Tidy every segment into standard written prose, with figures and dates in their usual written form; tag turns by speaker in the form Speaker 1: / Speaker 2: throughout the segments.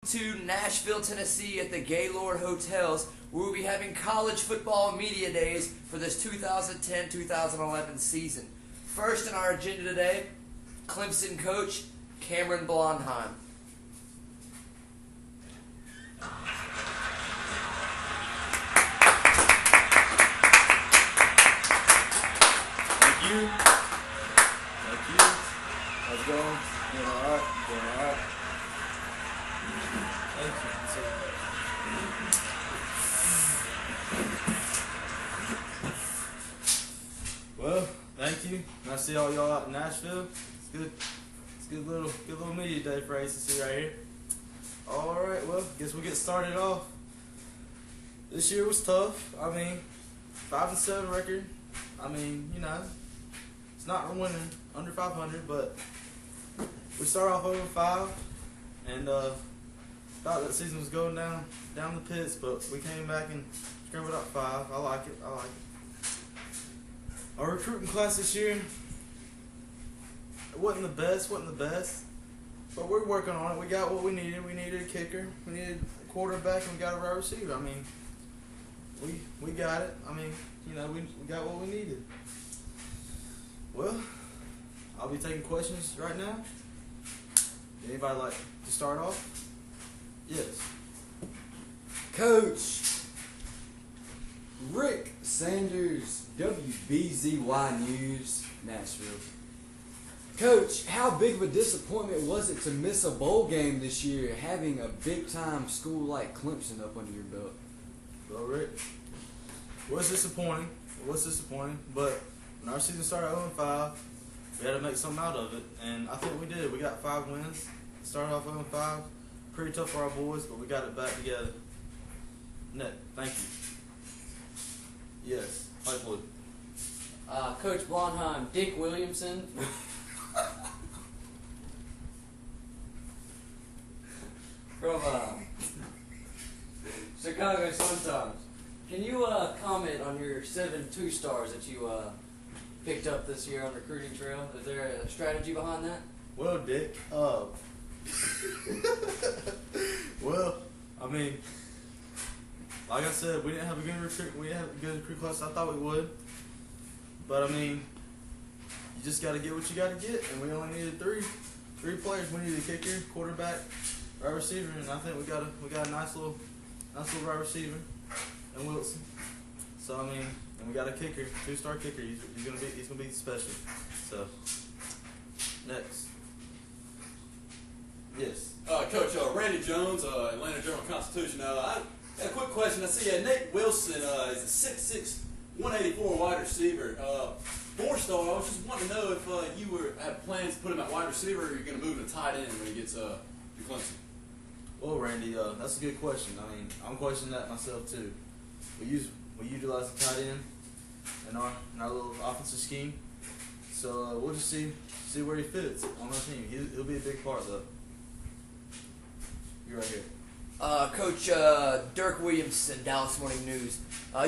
Speaker 1: to Nashville, Tennessee at the Gaylord Hotels, where we'll be having college football media days for this 2010-2011 season. First in our agenda today, Clemson coach Cameron Blondheim.
Speaker 2: Thank you. How's it going? Doing alright? Thank you. Well, thank you. Nice to see all y'all out in Nashville. It's good. It's a good little media day for ACC right here. Alright, well, guess we'll get started off. This year was tough. 5-7 record. It's not winning under 500, but we started off 0-5, and thought that season was going down the pits, but we came back and scrambled up 5. I like it. Our recruiting class this year, it wasn't the best, but we're working on it. We got what we needed. We needed a kicker, we needed a quarterback, and we got a wide receiver. We got it. We got what we needed. Well, I'll be taking questions right now. Anybody like to start off? Yes.
Speaker 3: Coach Rick Sanders, WBZY News, Nashville. Coach, how big of a disappointment was it to miss a bowl game this year, having a big-time school like Clemson up under your belt?
Speaker 2: Well, Rick, it was disappointing, but when our season started 0-5, we had to make something out of it, and I think we did. We got 5 wins. Started off 0-5. Pretty tough for our boys, but we got it back together. Nick, thank you. Yes, White Blue.
Speaker 4: Coach Blondheim, Dick Williamson. From Chicago Sun-Times. Can you comment on your 7 2-stars that you picked up this year on recruiting trail? Is there a strategy behind that?
Speaker 2: Well, Dick, like I said, we didn't have a good recruit class. I thought we would, but you just got to get what you got to get, and we only needed three players. We needed a kicker, quarterback, wide receiver, and I think we got a nice little wide receiver, and Wilson. So and we got a kicker, 2-star kicker. He's gonna be special. So next. Yes.
Speaker 5: Coach, Randy Jones, Atlanta Journal-Constitution. I got a quick question. I see Nate Wilson is a 6'6", 184 wide receiver. 4-star. I was just wanting to know if you had plans to put him at wide receiver, or you're going to move him to tight end when he gets to Clemson.
Speaker 2: Well, Randy, that's a good question. I'm questioning that myself too. We utilize the tight end in our little offensive scheme. So we'll just see where he fits on our team. He'll be a big part though. You're right here.
Speaker 1: Coach Dirk Williamson, Dallas Morning News.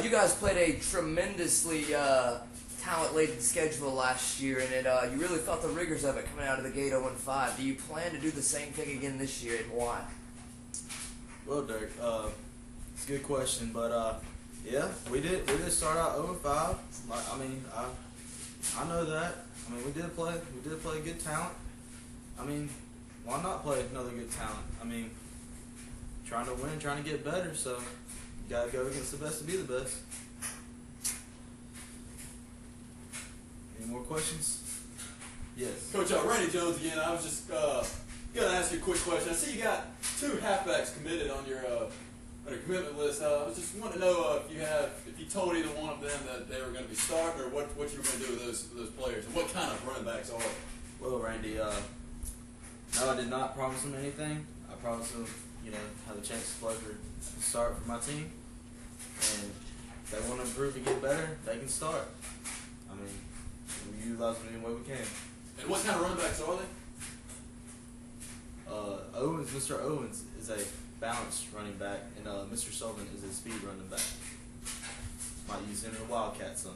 Speaker 1: You guys played a tremendously talent-laden schedule last year, and you really felt the rigors of it coming out of the gate 0-5. Do you plan to do the same thing again this year, and why?
Speaker 2: Well, Dirk, it's a good question, but yeah, we did start out 0-5. I know that. We did play good talent. Why not play another good talent? Trying to win, trying to get better, so you gotta go against the best to be the best. Any more questions? Yes.
Speaker 5: Coach, Randy Jones again. I was just gonna ask you a quick question. I see you got 2 halfbacks committed on your commitment list. I was just wanting to know if you told either one of them that they were going to be starting, or what you were going to do with those players, and what kind of running backs are they?
Speaker 2: Well, Randy, no, I did not promise them anything. I promised them, have a chance to play to start for my team, and if they want to improve and get better, they can start. We utilize them any way we can.
Speaker 5: And what kind of running backs are they?
Speaker 2: Mr. Owens is a balanced running back, and Mr. Sullivan is a speed running back. Might use him in a Wildcat some.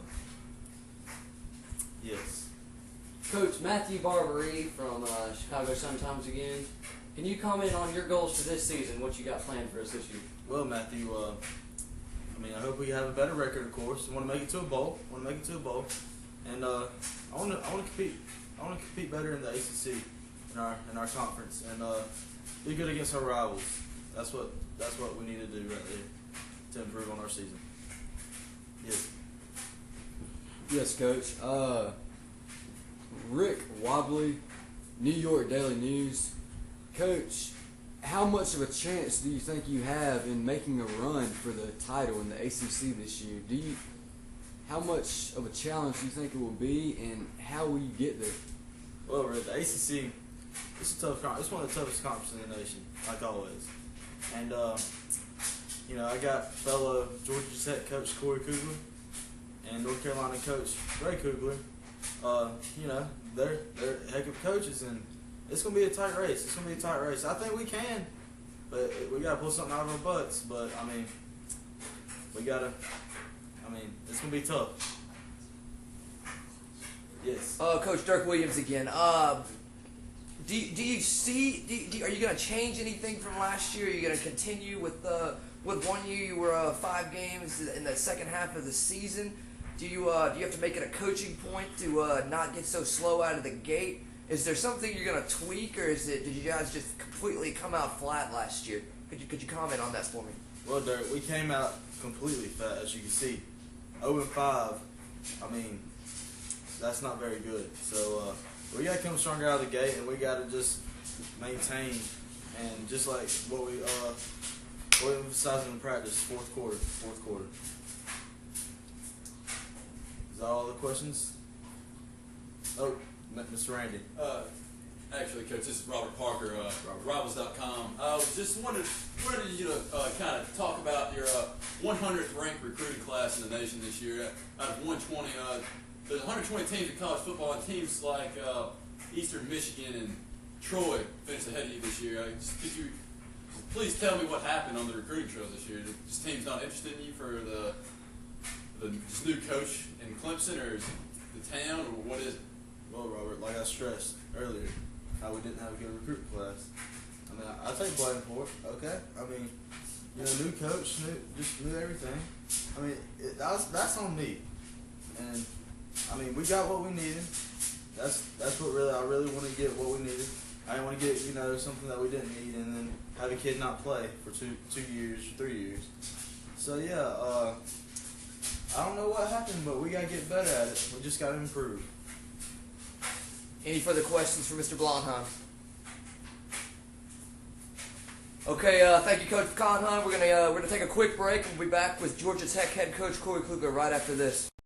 Speaker 2: Yes.
Speaker 4: Coach Matthew Barbary from Chicago Sun-Times again. Can you comment on your goals for this season? What you got planned for us this year?
Speaker 2: Well, Matthew, I hope we have a better record, of course. I want to make it to a bowl. And I want to compete. I want to compete better in the ACC, in our conference, and be good against our rivals. That's what we need to do right there to improve on our season. Yes.
Speaker 3: Yes, Coach. Rick Wobbly, New York Daily News. Coach, how much of a chance do you think you have in making a run for the title in the ACC this year? How much of a challenge do you think it will be, and how will you get there?
Speaker 2: Well, Rick, the ACC, it's a tough conference. It's one of the toughest conferences in the nation, like always. And I got fellow Georgia Tech coach Corey Kugler and North Carolina coach Ray Kugler. They're heck of coaches, and it's gonna be a tight race. I think we can, but we gotta pull something out of our butts. But it's gonna be tough. Yes.
Speaker 1: Coach Dirk Williams again. Do you see? Are you going to change anything from last year? Are you going to continue with 1 year you were 5 games in the second half of the season? Do you have to make it a coaching point to not get so slow out of the gate? Is there something you're going to tweak, or did you guys just completely come out flat last year? Could you comment on that for me?
Speaker 2: Well, Dirk, we came out completely flat, as you can see. 0-5. That's not very good. So we got to come stronger out of the gate, and we got to just maintain, and just like what we emphasized in practice, fourth quarter. Is that all the questions? Oh, Mr. Randy.
Speaker 5: Actually, Coach, this is Robert Parker, Rivals.com. I was just wanted you to kind of talk about your 100th ranked recruiting class in the nation this year. Out of 120, there's 120 teams in college football, and teams like Eastern Michigan and Troy finished ahead of you this year. Could you please tell me what happened on the recruiting trail this year? Just teams not interested in you for the just new coach in Clemson, or is it the town, or what is it?
Speaker 2: Well, Robert, like I stressed earlier, how we didn't have a good recruiting class. I take blame for it. Okay. New coach, knew everything. That's on me. And we got what we needed. That's what I really want to get what we needed. I didn't want to get something that we didn't need, and then have a kid not play for 2 years, 3 years. So yeah, I don't know what happened, but we gotta get better at it. We just gotta improve.
Speaker 1: Any further questions for Mr. Blondheim? Okay, thank you, Coach Blondheim. We're gonna take a quick break, and we'll be back with Georgia Tech head coach Corey Kugler right after this.